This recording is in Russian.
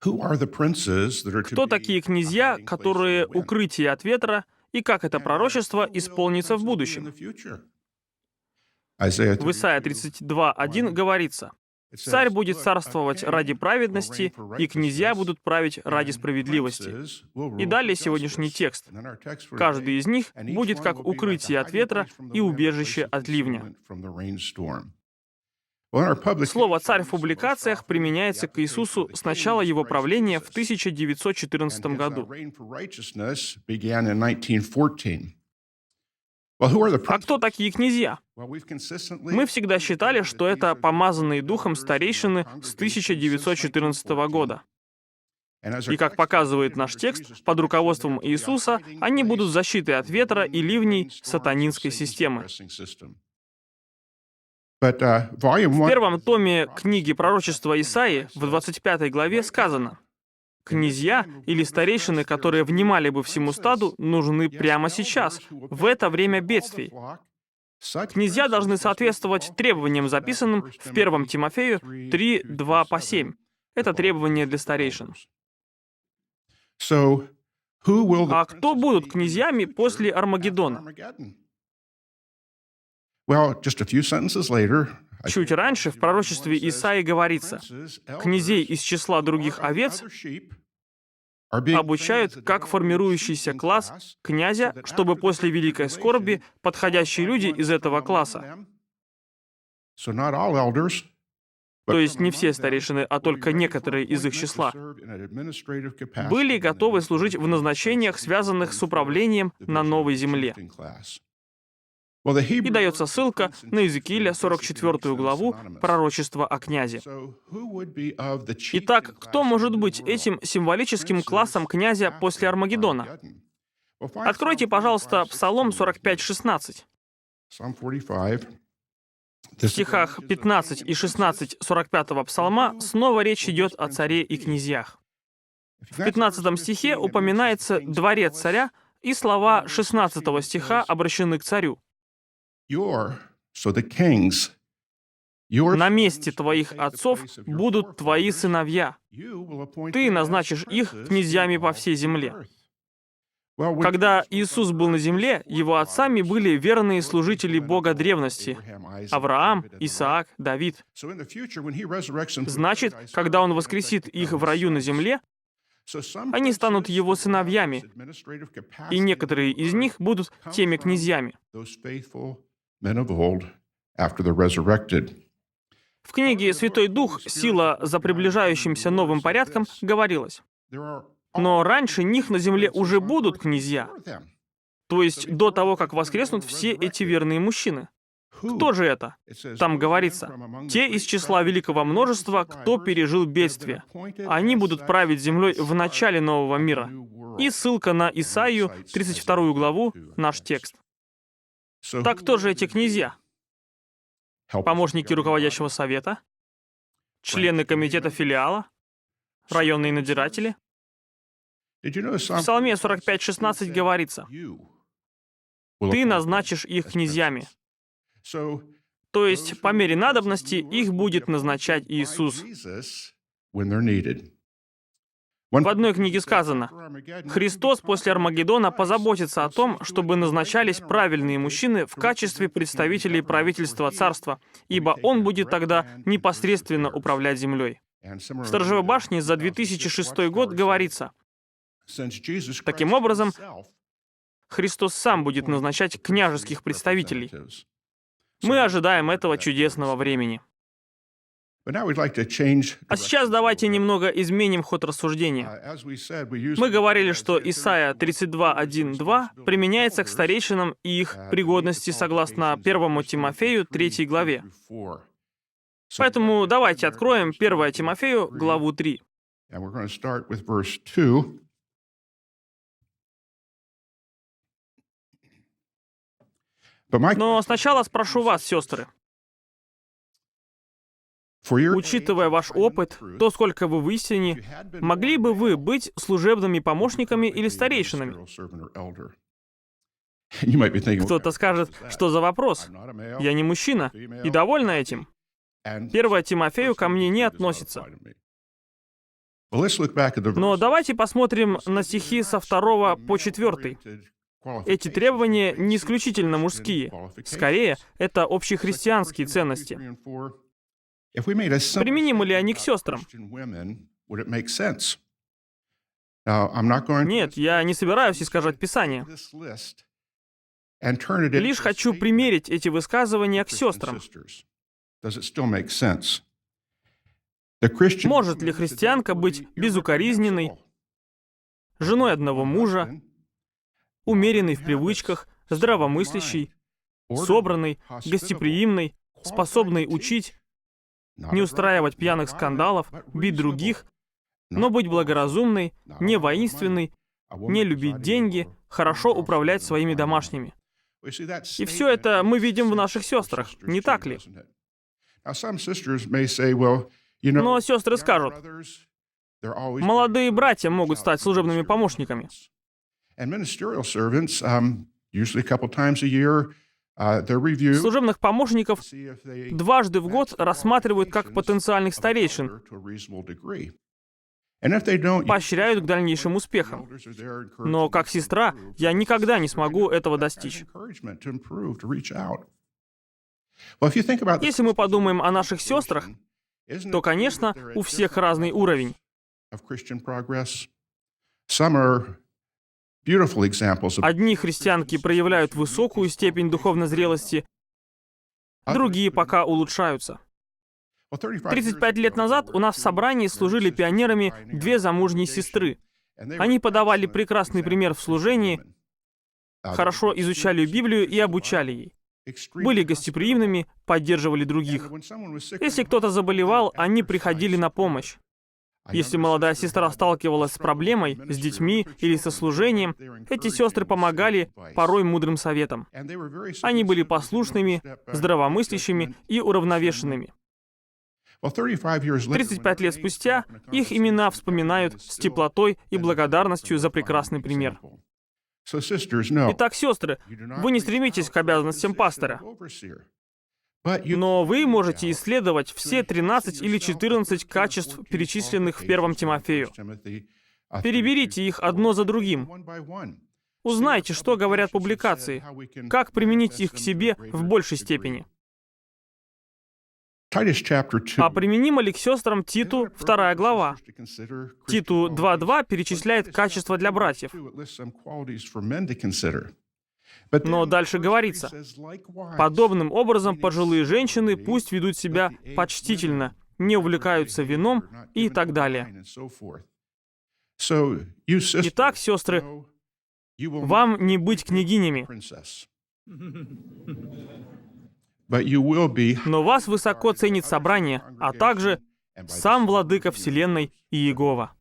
Кто такие князья, которые укрытие от ветра, и как это пророчество исполнится в будущем? В Исайя 32:1 говорится: «Царь будет царствовать ради праведности, и князья будут править ради справедливости». И далее сегодняшний текст. Каждый из них будет как укрытие от ветра и убежище от ливня. Слово «царь» в публикациях применяется к Иисусу с начала его правления в 1914 году. А кто такие князья? Мы всегда считали, что это помазанные духом старейшины с 1914 года. И как показывает наш текст, под руководством Иисуса они будут защитой от ветра и ливней сатанинской системы. В первом томе книги пророчества Исаии, в 25 главе сказано: «Князья или старейшины, которые внимали бы всему стаду, нужны прямо сейчас, в это время бедствий». Князья должны соответствовать требованиям, записанным в 1 Тимофею 3:2-7. Это требования для старейшин. А кто будут князьями после Армагеддона? Чуть раньше в пророчестве Исаии говорится: «Князей из числа других овец обучают как формирующийся класс князя, чтобы после великой скорби подходящие люди из этого класса». То есть не все старейшины, а только некоторые из их числа, были готовы служить в назначениях, связанных с управлением на новой земле. И дается ссылка на Иезекииля 44 главу пророчества о князе. Итак, кто может быть этим символическим классом князя после Армагеддона? Откройте, пожалуйста, Псалом 45:16. В стихах 15 и 16 45-го псалма снова речь идет о царе и князьях. В 15 стихе упоминается дворец царя, и слова 16 стиха обращены к царю. «На месте твоих отцов будут твои сыновья. Ты назначишь их князьями по всей земле». Когда Иисус был на земле, его отцами были верные служители Бога древности — Авраам, Исаак, Давид. Значит, когда Он воскресит их в раю на земле, они станут его сыновьями, и некоторые из них будут теми князьями. В книге «Святой Дух. Сила за приближающимся новым порядком» говорилось: «Но раньше них на земле уже будут князья». То есть до того, как воскреснут все эти верные мужчины. Кто же это? Там говорится: «Те из числа великого множества, кто пережил бедствие. Они будут править землей в начале нового мира». И ссылка на Исаию, 32 главу, наш текст. Так кто же эти князья? Помощники руководящего совета? Члены комитета филиала? Районные надзиратели? В Псалме 45:16 говорится: «Ты назначишь их князьями». То есть, по мере надобности, их будет назначать Иисус. В одной книге сказано: «Христос после Армагеддона позаботится о том, чтобы назначались правильные мужчины в качестве представителей правительства царства, ибо Он будет тогда непосредственно управлять землей». В Сторожевой башне за 2006 год говорится: «Таким образом, Христос сам будет назначать княжеских представителей». Мы ожидаем этого чудесного времени. А сейчас давайте немного изменим ход рассуждения. Мы говорили, что Исайя 32:1-2 применяется к старейшинам и их пригодности согласно 1 Тимофею 3 главе. Поэтому давайте откроем 1 Тимофею, главу 3. Но сначала спрошу вас, сестры. Учитывая ваш опыт, то, сколько вы в истине, могли бы вы быть служебными помощниками или старейшинами? Кто-то скажет: что за вопрос? Я не мужчина, и довольна этим. 1 Тимофею ко мне не относится. Но давайте посмотрим на стихи со 2 по 4. Эти требования не исключительно мужские. Скорее, это общехристианские ценности. Применимы ли они к сестрам? Нет, я не собираюсь искажать Писание. Лишь хочу примерить эти высказывания к сестрам. Может ли христианка быть безукоризненной, женой одного мужа, умеренной в привычках, здравомыслящей, собранной, гостеприимной, способной учить, не устраивать пьяных скандалов, бить других, но быть благоразумной, не воинственной, не любить деньги, хорошо управлять своими домашними? И все это мы видим в наших сестрах, не так ли? Но сестры скажут, молодые братья могут стать служебными помощниками. Служебных помощников дважды в год рассматривают как потенциальных старейшин, поощряют к дальнейшим успехам. Но как сестра я никогда не смогу этого достичь. Если мы подумаем о наших сестрах, то, конечно, у всех разный уровень. Одни христианки проявляют высокую степень духовной зрелости, другие пока улучшаются. 35 лет назад у нас в собрании служили пионерами 2 замужние сестры. Они подавали прекрасный пример в служении, хорошо изучали Библию и обучали ей. Были гостеприимными, поддерживали других. Если кто-то заболевал, они приходили на помощь. Если молодая сестра сталкивалась с проблемой, с детьми или со служением, эти сестры помогали порой мудрым советом. Они были послушными, здравомыслящими и уравновешенными. 35 лет спустя их имена вспоминают с теплотой и благодарностью за прекрасный пример. Итак, сестры, вы не стремитесь к обязанностям пастора, но вы можете исследовать все 13 или 14 качеств, перечисленных в 1 Тимофею. Переберите их одно за другим. Узнайте, что говорят публикации, как применить их к себе в большей степени. А применимо ли к сестрам Титу 2 глава? Титу 2.2 перечисляет качества для братьев. Но дальше говорится, подобным образом пожилые женщины пусть ведут себя почтительно, не увлекаются вином и так далее. Итак, сестры, вам не быть княгинями, но вас высоко ценит собрание, а также сам Владыка Вселенной Иегова.